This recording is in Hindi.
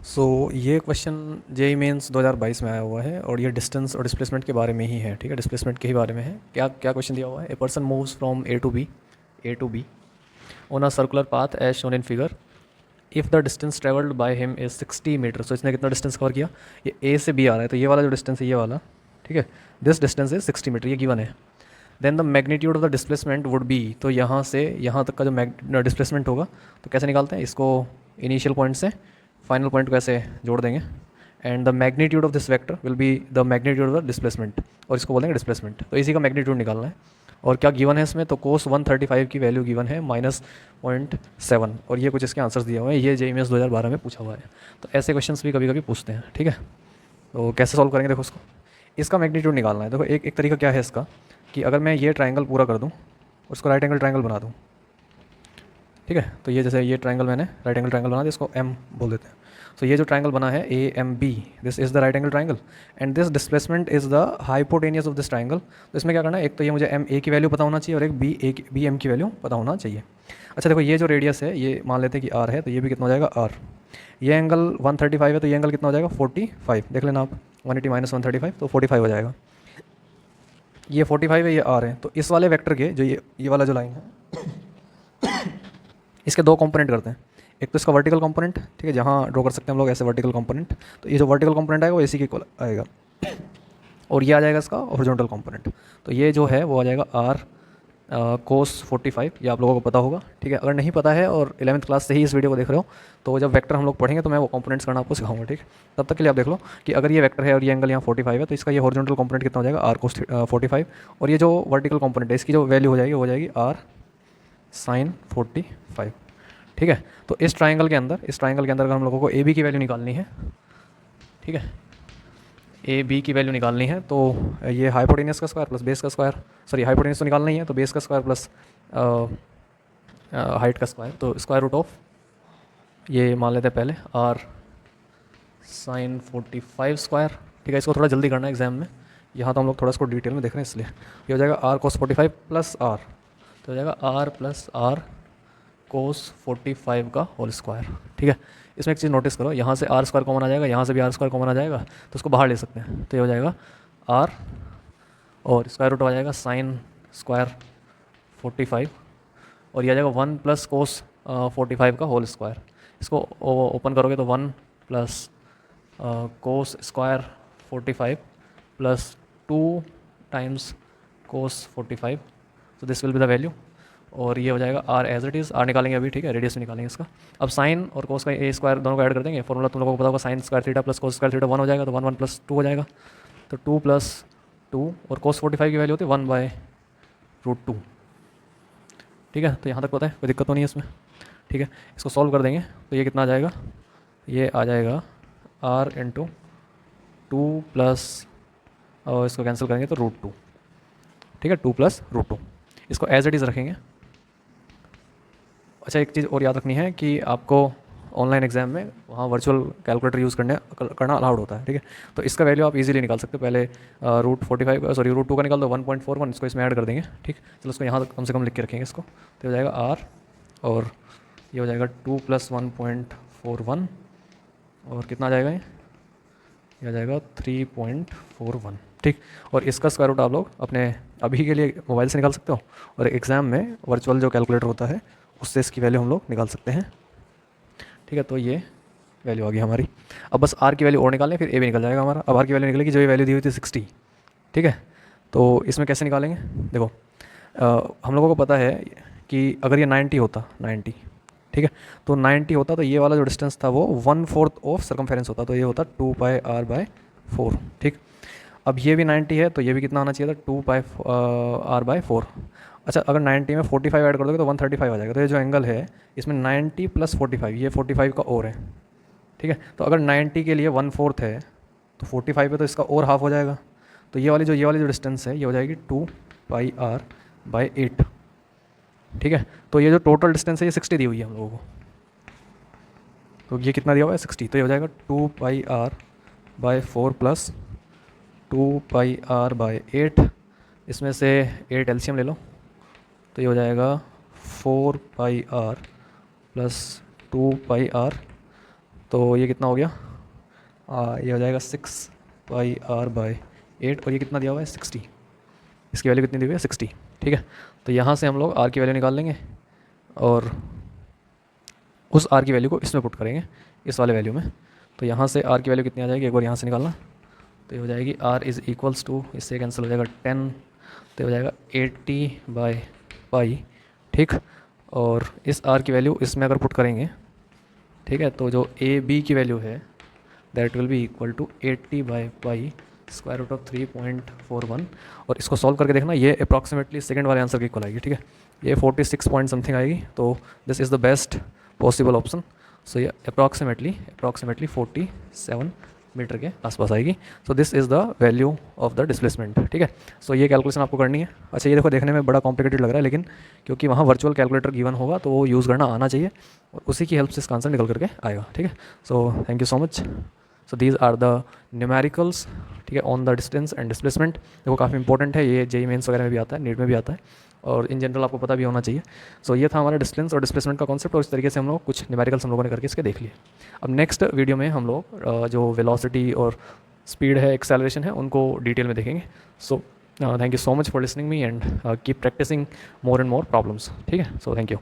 ये क्वेश्चन जेई मेंस 2022 में आया हुआ है और ये डिस्टेंस और डिस्प्लेसमेंट के बारे में ही है। ठीक है, डिस्प्लेसमेंट के ही बारे में है। क्या क्या क्वेश्चन दिया हुआ है? A person moves from A to B on a circular path as shown in figure if the distance travelled by him is 60 metre. So इसने कितना डिस्टेंस कवर किया? ये ए से बी आ रहा है, तो ये वाला जो डिस्टेंस है ये वाला, ठीक है, दिस डिस्टेंस इज 60 मीटर, ये गिवन है। Then the magnitude of the displacement would be, तो यहाँ से यहाँ तक का जो डिस्प्लेसमेंट होगा तो कैसे निकालते हैं इसको? इनिशियल पॉइंट से फाइनल पॉइंट को ऐसे जोड़ देंगे and the magnitude of this vector will be the magnitude of the displacement, और इसको बोलेंगे डिस्प्लेसमेंट। तो इसी का मैग्नीट्यूड निकालना है। और क्या गिवन है इसमें? तो कोस 135 की वैल्यू गिवन है -0.7, और ये कुछ इसके आंसर्स दिए हुए हैं। ये जेईएमएस 2012 में पूछा हुआ है। तो ऐसे क्वेश्चंस भी कभी कभी पूछते हैं। ठीक है, तो कैसे सॉल्व करेंगे? देखो इसको, इसका मैग्नीट्यूड निकालना है। देखो एक तरीका क्या है इसका कि अगर मैं ये ट्राइंगल पूरा कर दूँ, उसको राइट एंगल ट्राइंगल बना दूँ, ठीक है, तो ये जैसे ये ट्राइंगल मैंने राइट एंगल ट्राइंगल बना दिया, इसको एम बोल देते हैं। सो ये जो ट्राइंगल बना है A M B, this is the right angle triangle and this displacement is the hypotenuse of this triangle. तो इसमें क्या करना है? एक तो ये मुझे एम ए की वैल्यू पता होना चाहिए और एक बी एम की वैल्यू पता होना चाहिए। अच्छा देखो, ये जो रेडियस है ये मान लेते हैं कि आर है, तो ये भी कितना हो जाएगा? आर। ये एंगल 135 है, तो ये एंगल कितना हो जाएगा? 45। देख लेना आप, 180 - 135 तो 45 हो जाएगा। ये 45 है, ये आर है। तो इस वाले वेक्टर के जो ये वाला जो लाइन है इसके दो कंपोनेंट करते हैं। एक तो इसका वर्टिकल कंपोनेंट, ठीक है, जहाँ ड्रॉ कर सकते हैं हम लोग ऐसे वर्टिकल कंपोनेंट। तो ये जो वर्टिकल कंपोनेंट आएगा वो इसी के इक्वल आएगा, और ये आ जाएगा इसका हॉरिजॉन्टल कंपोनेंट। तो ये जो है वो आ जाएगा आर कोस 45। ये आप लोगों को पता होगा। ठीक है, अगर नहीं पता है और 11th क्लास से ही इस वीडियो को देख रहे हो तो जब वेक्टर हम लोग पढ़ेंगे तो मैं वो कंपोनेंट्स करना आपको सिखाऊंगा। ठीक, तब तक के लिए आप देख लो कि अगर ये वेक्टर है और ये एंगल यहाँ 45 है, तो इसका ये हॉरिजॉन्टल कंपोनेंट कितना हो जाएगा? आर कोस 45। और ये जो वर्टिकल कंपोनेंट है इसकी जो वैल्यू हो जाएगी वो हो जाएगी आर साइन 45। ठीक है, तो इस ट्राइंगल के अंदर अगर हम लोगों को ए बी की वैल्यू निकालनी है, ठीक है, ए बी की वैल्यू निकालनी है, तो ये हाइपोटेनियस का स्क्वायर प्लस बेस का स्क्वायर, सॉरी हाइपोटेनियस तो निकालना ही है, तो बेस का स्क्वायर प्लस हाइट का स्क्वायर, तो स्क्वायर रूट ऑफ ये मान लेते हैं पहले आर साइन 45 स्क्वायर। ठीक है, इसको थोड़ा जल्दी करना है एग्जाम में, यहाँ तो हम लोग थोड़ा इसको डिटेल में देख रहे हैं इसलिए। ये हो जाएगा आर कोस 45 प्लस आर, तो हो जाएगा आर प्लस आर कोस 45 का होल स्क्वायर। ठीक है, इसमें एक चीज़ नोटिस करो, यहाँ से आर स्क्वायर कॉमन आ जाएगा, यहाँ से भी आर स्क्वायर कॉमन आ जाएगा, तो उसको बाहर ले सकते हैं। तो ये हो जाएगा आर और स्क्वायर रूट आ जाएगा साइन स्क्वायर 45, और ये आ जाएगा 1 प्लस कोस 45 का होल स्क्वायर। इसको ओपन करोगे तो 1 plus cos square 45 plus 2 times cos 45, तो this will be the value. और ये हो जाएगा r as it is, r निकालेंगे अभी, ठीक है, रेडियस में निकालेंगे इसका। अब साइन और कोस का ए स्क्वायर दोनों को ऐड कर देंगे। फॉर्मूला तुम लोगों को पता होगा, sine square theta plus cos square theta 1 हो जाएगा, तो 1 1 प्लस 2 हो जाएगा, तो 2 प्लस 2, और कोस 45 की वैल्यू होती है 1/√2। ठीक है, तो यहाँ तक पता है, कोई दिक्कत तो नहीं है इसमें। ठीक है, इसको सॉल्व कर देंगे तो ये कितना आ जाएगा? ये आ जाएगा आर इंटू 2 प्लस, और इसको कैंसिल करेंगे तो √2। ठीक है, 2 प्लस √2, इसको एज इट इज़ रखेंगे। अच्छा, एक चीज़ और याद रखनी है कि आपको ऑनलाइन एग्जाम में वहाँ वर्चुअल कैलकुलेटर यूज़ करना अलाउड होता है। ठीक है, तो इसका वैल्यू आप इजीली निकाल सकते हो। पहले √2 का निकाल दो, 1.41, इसको इसमें ऐड कर देंगे। ठीक, चलो इसको यहाँ कम से कम लिख के रखेंगे इसको, तो हो जाएगा आर, और ये हो जाएगा 2 + 1.41, और कितना आ जाएगा? ये आ जाएगा 3.41। ठीक, और इसका स्क्वायर रूट आप लोग अपने अभी के लिए मोबाइल से निकाल सकते हो, और एग्ज़ाम में वर्चुअल जो कैलकुलेटर होता है उससे इसकी वैल्यू हम लोग निकाल सकते हैं। ठीक है, तो ये वैल्यू आ गई हमारी। अब बस आर की वैल्यू और निकालें, फिर ए भी निकल जाएगा हमारा। अब आर की वैल्यू निकलेगी, जो ये वैल्यू दी हुई थी 60। ठीक है, तो इसमें कैसे निकालेंगे? देखो, हम लोगों को पता है कि अगर ये 90 होता, 90, ठीक है, तो 90 होता तो ये वाला जो डिस्टेंस था वो 1/4 ऑफ सर्कमफेरेंस होता, तो ये होता 2πr/4। ठीक, अब ये भी 90 है, तो ये भी कितना आना चाहिए था? 2πr/4। अच्छा, अगर 90 में 45 ऐड कर दोगे तो 135 आ जाएगा। तो ये जो एंगल है इसमें 90 + 45, ये 45 का और है। ठीक है, तो अगर 90 के लिए 1/4 है तो 45 है तो इसका और हाफ हो जाएगा। तो ये वाली जो डिस्टेंस है ये हो जाएगी 2πr/8। ठीक है, तो ये जो टोटल डिस्टेंस है ये 60 दी हुई है हम लोगों को, तो ये कितना दिया हुआ है? 60। तो ये हो जाएगा 2πr/4 प्लस 2πr/8, इसमें से 8 एलसीएम ले लो, तो ये हो जाएगा 4πr प्लस 2πr तो ये कितना हो गया, ये हो जाएगा 6πr/8 और ये कितना दिया हुआ है 60, इसकी वैल्यू कितनी दी हुई है 60, ठीक है। तो यहाँ से हम लोग r की वैल्यू निकाल लेंगे और उस r की वैल्यू को इसमें पुट करेंगे, इस वाले वैल्यू में। तो यहाँ से r की वैल्यू कितनी आ जाएगी, एक बार यहाँ से निकालना, तो ये हो जाएगी r इज़ इक्वल्स टू, इससे कैंसिल हो जाएगा 10, तो हो जाएगा 80/π, ठीक। और इस r की वैल्यू इसमें अगर पुट करेंगे, ठीक है, तो जो ए बी की वैल्यू है that will be equal to 80/π square root of 3.41, और इसको सॉल्व करके देखना, ये अप्रॉक्सीमेटली सेकंड वाले आंसर के इक्वल आएगी, ठीक है। ये 46 पॉइंट समथिंग आएगी, तो this is the best possible option. So ये अप्रॉक्सीमेटली 47 मीटर के आसपास आएगी। So this is the value of the displacement, ठीक है। सो ये कैलकुलेशन आपको करनी है। अच्छा, ये देखो देखने में बड़ा कॉम्प्लिकेटेड लग रहा है, लेकिन क्योंकि वहाँ वर्चुअल कैलकुलेटर गिवन होगा तो वो यूज़ करना आना चाहिए और उसी की हेल्प से इसका आंसर निकल करके आएगा, ठीक है। So thank you so much. So these are the numericals, ठीक है, on the distance and displacement. देखो काफ़ी इंपॉर्टेंट है, ये जेईई मेंस वगैरह में भी आता है, नीट में भी आता है और इन जनरल आपको पता भी होना चाहिए। सो ये था हमारा डिस्टेंस और डिस्प्लेसमेंट का कॉन्सेप्ट, और इस तरीके से हम लोग कुछ न्यूमेरिकल्स हम लोगों ने करके इसके देख लिए। अब नेक्स्ट वीडियो में हम लोग जो वेलोसिटी और स्पीड है, एक्सेलरेशन है, उनको डिटेल में देखेंगे। So thank you so much for listening me and keep practising more and more problems, ठीक है। So thank you.